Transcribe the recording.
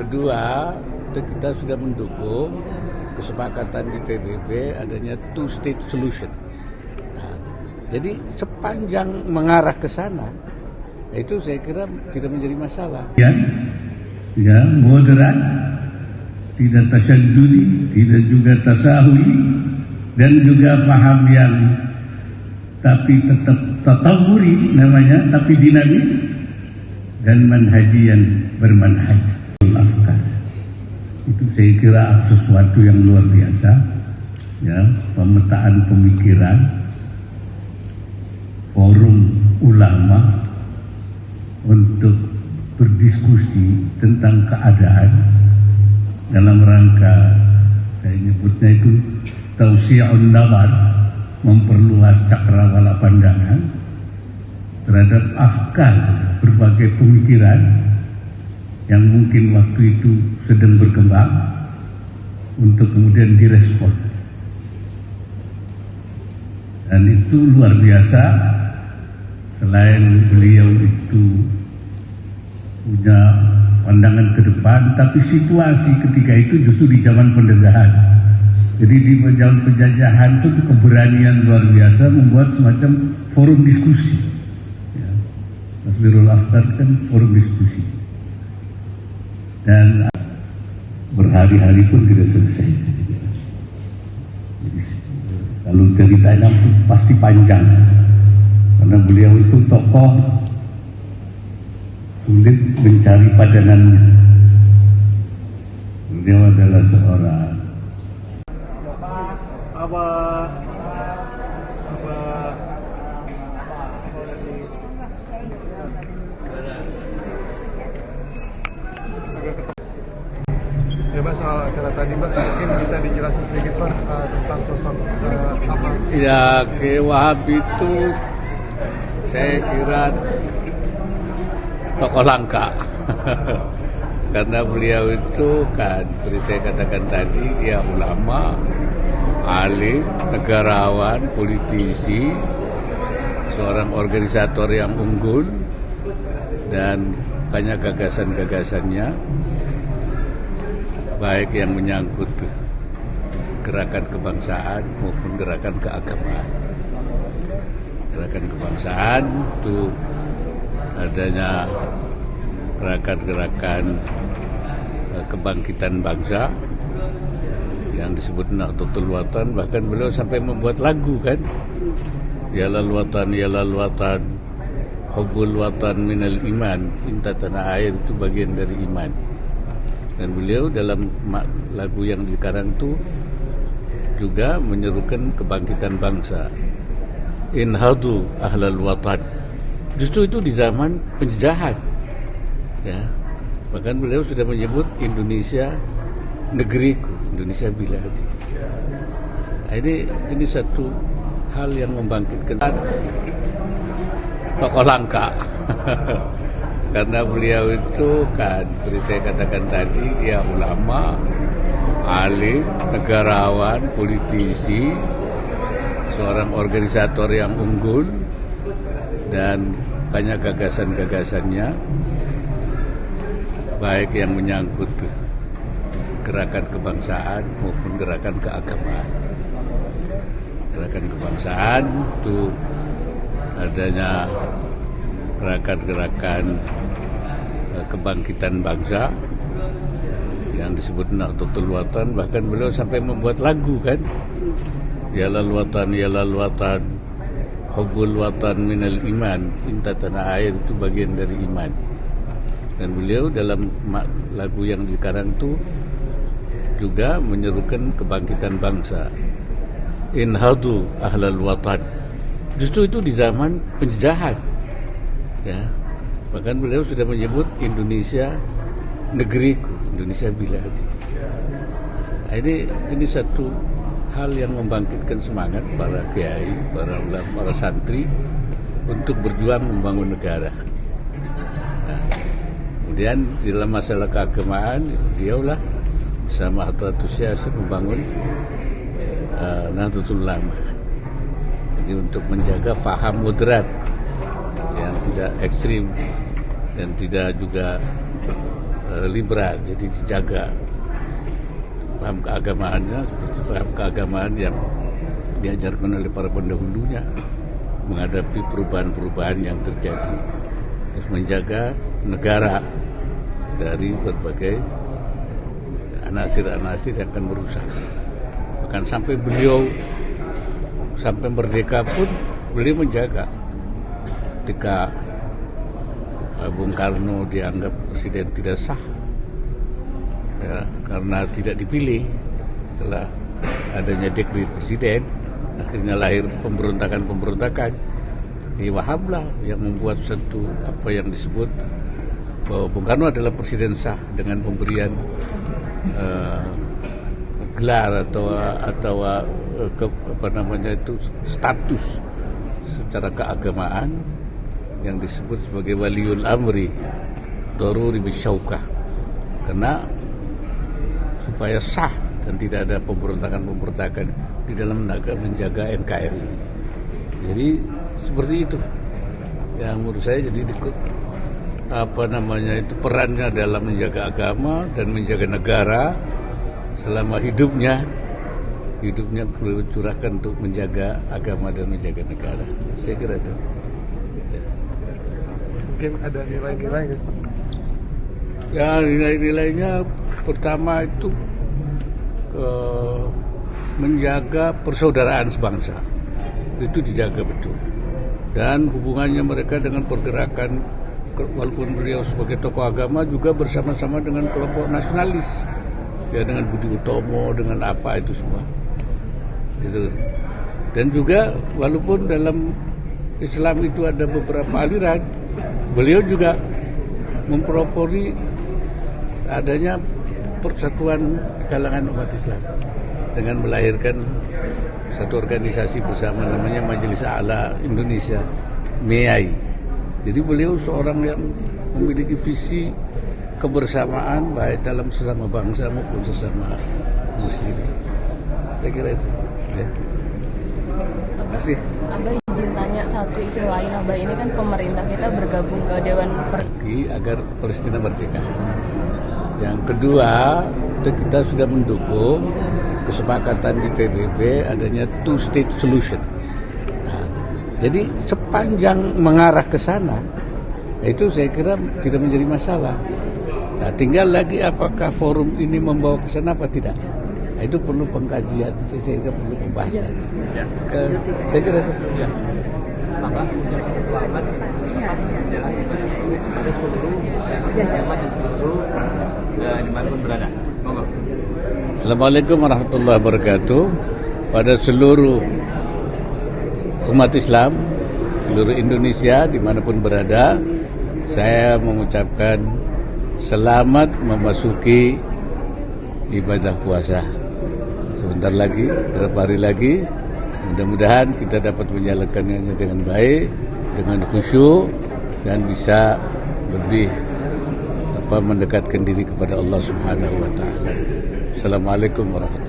kedua, kita sudah mendukung kesepakatan di PBB adanya two-state solution. Nah, jadi sepanjang mengarah ke sana, itu saya kira tidak menjadi masalah. Ya, moderat, tidak tasyaddudi, tidak juga tasahuli, dan juga paham yang tapi tetap tatawuri namanya, tapi dinamis, dan manhajian bermanhaj. Itu saya kira sesuatu yang luar biasa, ya, pemetaan pemikiran, forum ulama untuk berdiskusi tentang keadaan dalam rangka, saya nyebutnya itu tausi'un nazar, memperluas cakrawala pandangan terhadap afkar berbagai pemikiran yang mungkin waktu itu sedang berkembang untuk kemudian direspon. Dan itu luar biasa. Selain beliau itu punya pandangan ke depan, tapi situasi ketika itu justru di zaman penjajahan. Jadi di zaman penjajahan itu keberanian luar biasa membuat semacam forum diskusi. Ya. Taswirul Afkar kan forum diskusi. Dan berhari-hari pun tidak selesai. Jadi, kalau ceritanya pasti panjang, karena beliau itu tokoh sulit mencari padanannya. Beliau adalah seorang Ya Pak, soal acara tadi Pak, mungkin bisa dijelasin sedikit Pak tentang sosok apa? Ya, Wahabi itu saya kira tokoh langka. Karena beliau itu kan, seperti saya katakan tadi, dia ulama, alim, negarawan, politisi, seorang organisator yang unggul, dan banyak gagasan-gagasannya, baik yang menyangkut gerakan kebangsaan maupun gerakan keagamaan. Gerakan kebangsaan itu adanya gerakan-gerakan kebangkitan bangsa yang disebut Nahdlatul Watan, bahkan beliau sampai membuat lagu kan, Yalal Watan, Yalal Watan, Hubbul Watan minal iman, cinta tanah air itu bagian dari iman. Dan beliau dalam lagu yang dikarang itu juga menyerukan kebangkitan bangsa. Inhadu ahlal watan. Justru itu di zaman penjajahan. Ya. Bahkan beliau sudah menyebut Indonesia negeriku, Indonesia biladi. Nah, ini satu hal yang membangkitkan tokoh langka. Karena beliau itu kan, seperti saya katakan tadi, dia ulama, alim, negarawan, politisi, seorang organisator yang unggul, dan banyak gagasan-gagasannya, baik yang menyangkut gerakan kebangsaan maupun gerakan keagamaan. Gerakan kebangsaan itu adanya gerakan-gerakan kebangkitan bangsa yang disebut Nahdlatul Watan, bahkan beliau sampai membuat lagu kan, Yalal Watan, Yalal Watan, Hubbul Watan minal iman, cinta tanah air itu bagian dari iman. Dan beliau dalam lagu yang dikarang itu juga menyerukan kebangkitan bangsa. Inhadu ahlal watan. Justru itu di zaman penjajahan. Ya, bahkan beliau sudah menyebut Indonesia negeriku, Indonesia biladi. Nah, ini satu hal yang membangkitkan semangat para kiai, para ulama, para santri untuk berjuang membangun negara. Nah, kemudian di dalam masalah keagamaan, diaulah bersama Hadratus Syekh membangun Nahdlatul Ulama. Jadi untuk menjaga faham moderat yang tidak ekstrim dan tidak juga liberal, jadi dijaga paham keagamaannya seperti paham keagamaan yang diajarkan oleh para pendahulunya menghadapi perubahan-perubahan yang terjadi. Terus menjaga negara dari berbagai anasir-anasir yang akan merusak. Bahkan sampai beliau sampai merdeka pun beliau menjaga. Ketika Bung Karno dianggap presiden tidak sah, ya, karena tidak dipilih setelah adanya dekret presiden, akhirnya lahir pemberontakan. Wahab lah yang membuat satu apa yang disebut bahwa Bung Karno adalah presiden sah dengan pemberian gelar atau status secara keagamaan yang disebut sebagai waliul amri daruri bisyaukah, karena supaya sah dan tidak ada pemberontakan di dalam menjaga NKRI. Jadi seperti itu yang menurut saya jadi perannya dalam menjaga agama dan menjaga negara selama hidupnya beliau curahkan untuk menjaga agama dan menjaga negara. Saya kira itu. Ya. Mungkin ada nilai-nilai kan? Ya, nilai-nilainya pertama itu menjaga persaudaraan sebangsa. Itu dijaga betul. Dan hubungannya mereka dengan pergerakan, walaupun beliau sebagai tokoh agama juga bersama-sama dengan kelompok nasionalis, ya dengan Budi Utomo, dengan apa itu semua, gitu. Dan juga walaupun dalam Islam itu ada beberapa aliran, beliau juga mempelopori adanya persatuan kalangan umat Islam dengan melahirkan satu organisasi bersama namanya Majelis A'la Indonesia, MEAI. Jadi beliau seorang yang memiliki visi kebersamaan baik dalam sesama bangsa maupun sesama muslim. Saya kira itu. Ya. Terima kasih. Abah izin tanya satu isu lain. Abah, ini kan pemerintah kita bergabung ke Dewan agar Palestina merdeka. Yang kedua, kita sudah mendukung kesepakatan di PBB adanya two-state solution. Nah, jadi sepanjang mengarah ke sana, itu saya kira tidak menjadi masalah. Nah, tinggal lagi apakah forum ini membawa ke sana apa tidak. Nah, itu perlu pengkajian, saya kira perlu pembahasan. Ya. Saya kira itu. Ya. Bapak ucapkan selamat pada seluruh dimanapun berada. Monggo. Assalamualaikum warahmatullahi wabarakatuh. Pada seluruh umat Islam, seluruh Indonesia dimanapun berada, saya mengucapkan selamat memasuki ibadah puasa. Sebentar lagi, beberapa hari lagi, mudah-mudahan kita dapat menjalankannya dengan baik, dengan khusyuk, dan bisa lebih mendekatkan diri kepada Allah Subhanahu wa Ta'ala. Assalamualaikum warahmatullahi wabarakatuh.